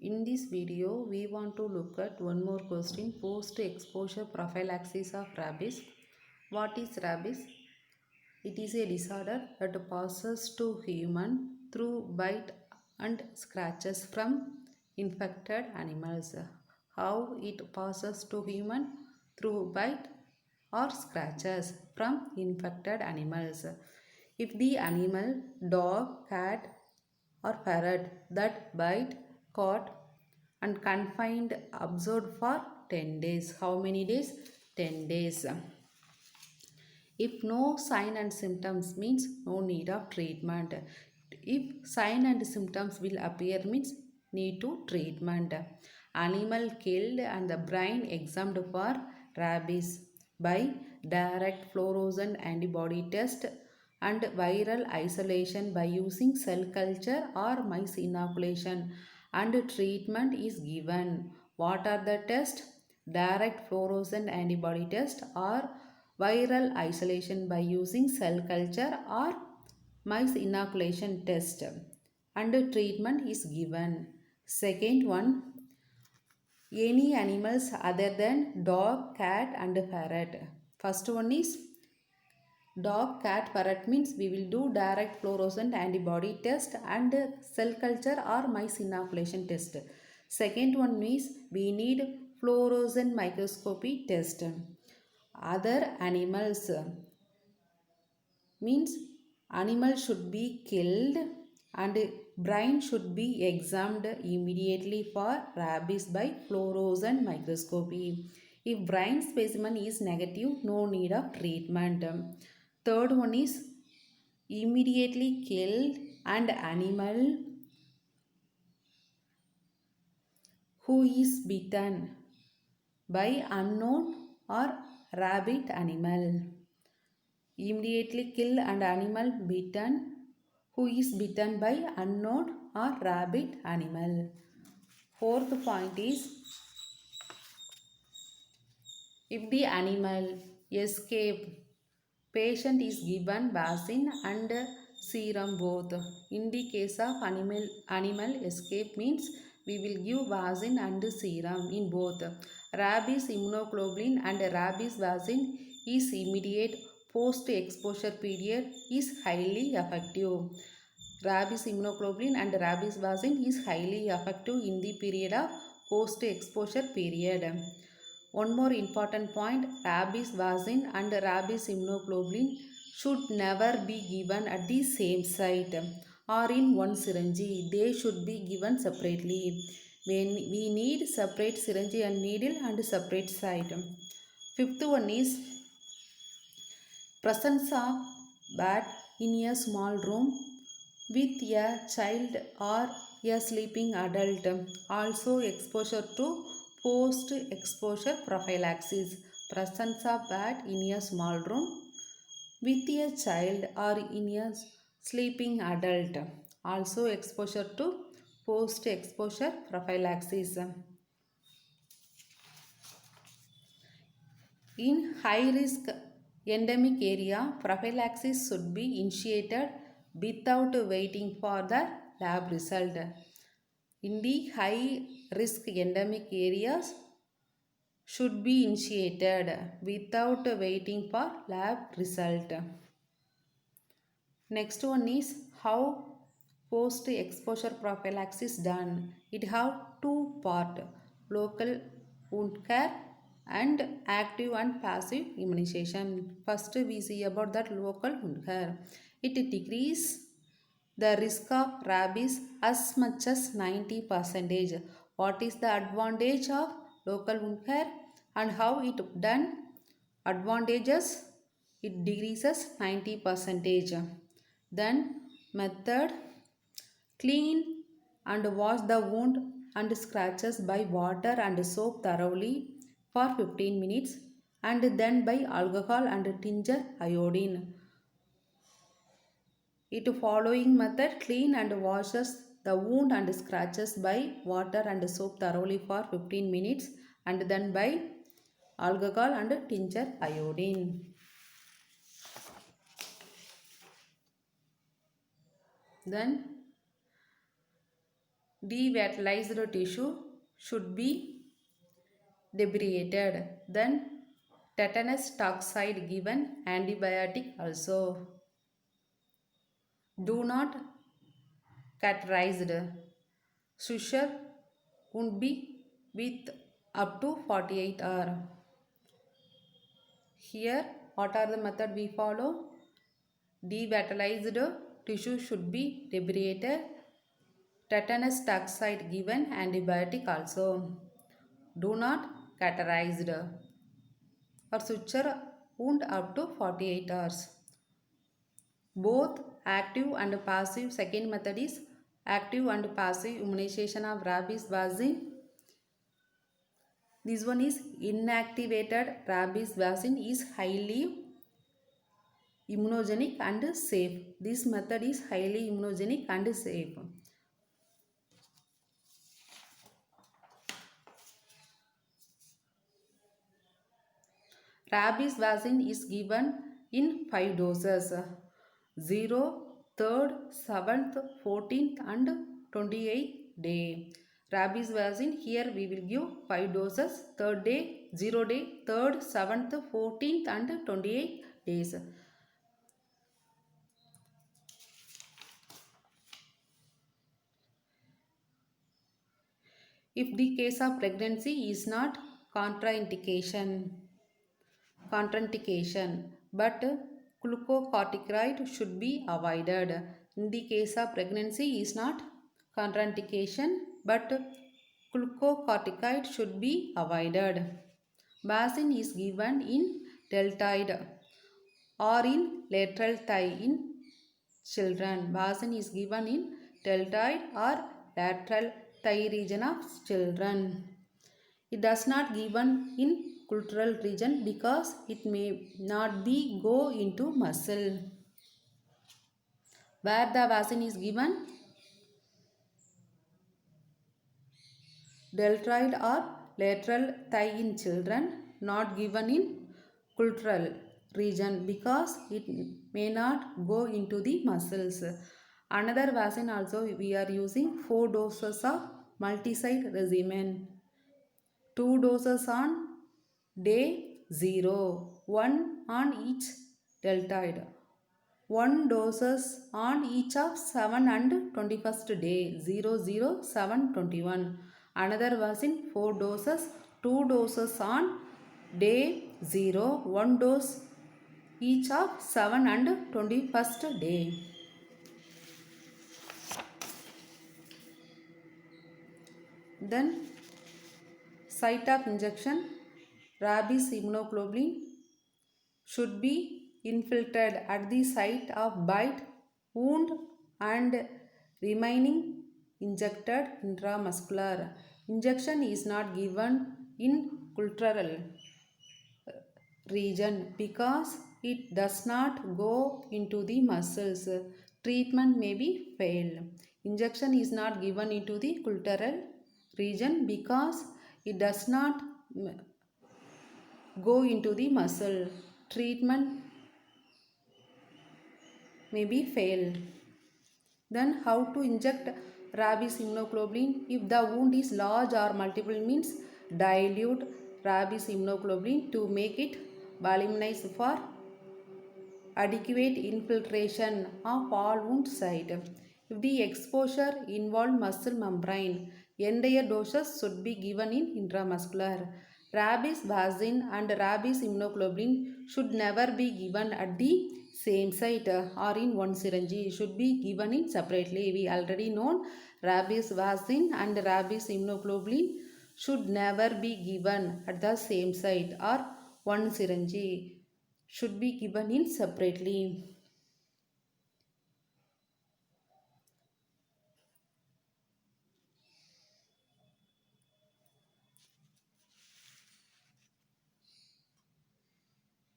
In this video, we want to look at one more question, post-exposure prophylaxis of rabies. What is rabies? It is a disorder that passes to human through bite and scratches from infected animals. How it passes to human? Through bite or scratches from infected animals. If the animal, dog, cat or parrot that bite, caught and confined observed for 10 days. How many days? 10 days. If no sign and symptoms means no need of treatment. If sign and symptoms will appear means need to treatment. Animal killed and the brain examined for rabies by direct fluorescent antibody test and viral isolation by using cell culture or mice inoculation, and treatment is given. What are the tests? Direct fluorescent antibody test or viral isolation by using cell culture or mice inoculation test, and treatment is given. Second one, any animals other than dog, cat and parrot. First one is dog, cat, parrot means we will do direct fluorescent antibody test and cell culture or mice inoculation test. Second one is we need fluorescent microscopy test. Other animals means animal should be killed and brain should be examined immediately for rabies by fluorescent microscopy. If brain specimen is negative, no need of treatment. Third one is immediately kill an animal who is bitten by unknown or rabid animal. Immediately kill an animal bitten who is bitten by unknown or rabid animal. Fourth point is if the animal escape, patient is given vaccine and serum both. In the case of animal escape means we will give vaccine and serum in both. Rabies immunoglobulin and rabies vaccine is immediate post-exposure period is highly effective. Rabies immunoglobulin and rabies vaccine is highly effective in the period of post-exposure period. One more important point, rabies vaccine and rabies immunoglobulin should never be given at the same site or in one syringe. They should be given separately. When we need separate syringe and needle and separate site. Fifth one is presence of bat in a small room with a child or a sleeping adult. Also exposure to post-exposure prophylaxis. Presence of bat in a small room with a child or in a sleeping adult. Also exposure to post-exposure prophylaxis. In high-risk endemic area, prophylaxis should be initiated without waiting for the lab result. In the high-risk endemic areas, should be initiated without waiting for lab result. Next one is how post-exposure prophylaxis done. It have two part, local wound care and active and passive immunization. First we see about that local wound care. It decreases the risk of rabies as much as 90%. What is the advantage of local wound care and how it done? Advantages, it decreases 90%. Then method, clean and wash the wound and scratches by water and soap thoroughly for 15 minutes and then by alcohol and tincture iodine. It following method, clean and washes the wound and scratches by water and soap thoroughly for 15 minutes and then by alcohol and tincture iodine. Then Devitalized tissue should be debridated. Then tetanus toxide given antibiotic also. Do not cauterized. Suture would be with up to 48 hours. Here, what are the method we follow? Devitalized tissue should be debridated. Tetanus toxide given antibiotic also. Do not cauterized or suture wound up to 48 hours. Both active and passive. Second method is active and passive immunization of rabies vaccine. This one is inactivated rabies vaccine is highly immunogenic and safe. This method is highly immunogenic and safe. Rabies vaccine is given in 5 doses: 0, 3rd, 7th, 14th and 28th day. Rabies vaccine, here we will give 5 doses: 3rd day, 0 day, 3rd, 7th, 14th and 28th days. If the case of pregnancy is not contraindication, but glucocorticoid should be avoided. In the case of pregnancy is not contraindication, but glucocorticoid should be avoided. Vaccine is given in deltoid or in lateral thigh in children. Vaccine is given in deltoid or lateral thigh region of children. It does not given in gluteal region because it may not be go into muscle. Where the vaccine is given? Deltoid or lateral thigh in children, not given in gluteal region because it may not go into the muscles. Another vaccine also we are using 4 doses of multi-site regimen. 2 doses on day 0, 1 on each deltoid. 1 doses on each of 7 and 21st day, 0, 0, 7, 21. Another vaccine 4 doses, 2 doses on day 0, 1 dose each of 7 and 21st day. Then site of injection, rabies immunoglobulin should be infiltrated at the site of bite, wound and remaining injected intramuscular. Injection is not given in gluteal region because it does not go into the muscles. Treatment may be failed. Injection is not given into the gluteal region because it does not go into the muscle. Treatment may be failed. Then how to inject rabies immunoglobulin? If the wound is large or multiple means dilute rabies immunoglobulin to make it voluminized for adequate infiltration of all wound site. If the exposure involved muscle membrane, entire doses should be given in intramuscular. Rabies vaccine and rabies immunoglobulin should never be given at the same site or in one syringe. It should be given in separately. We already know rabies vaccine and rabies immunoglobulin should never be given at the same site or one syringe. Should be given in separately.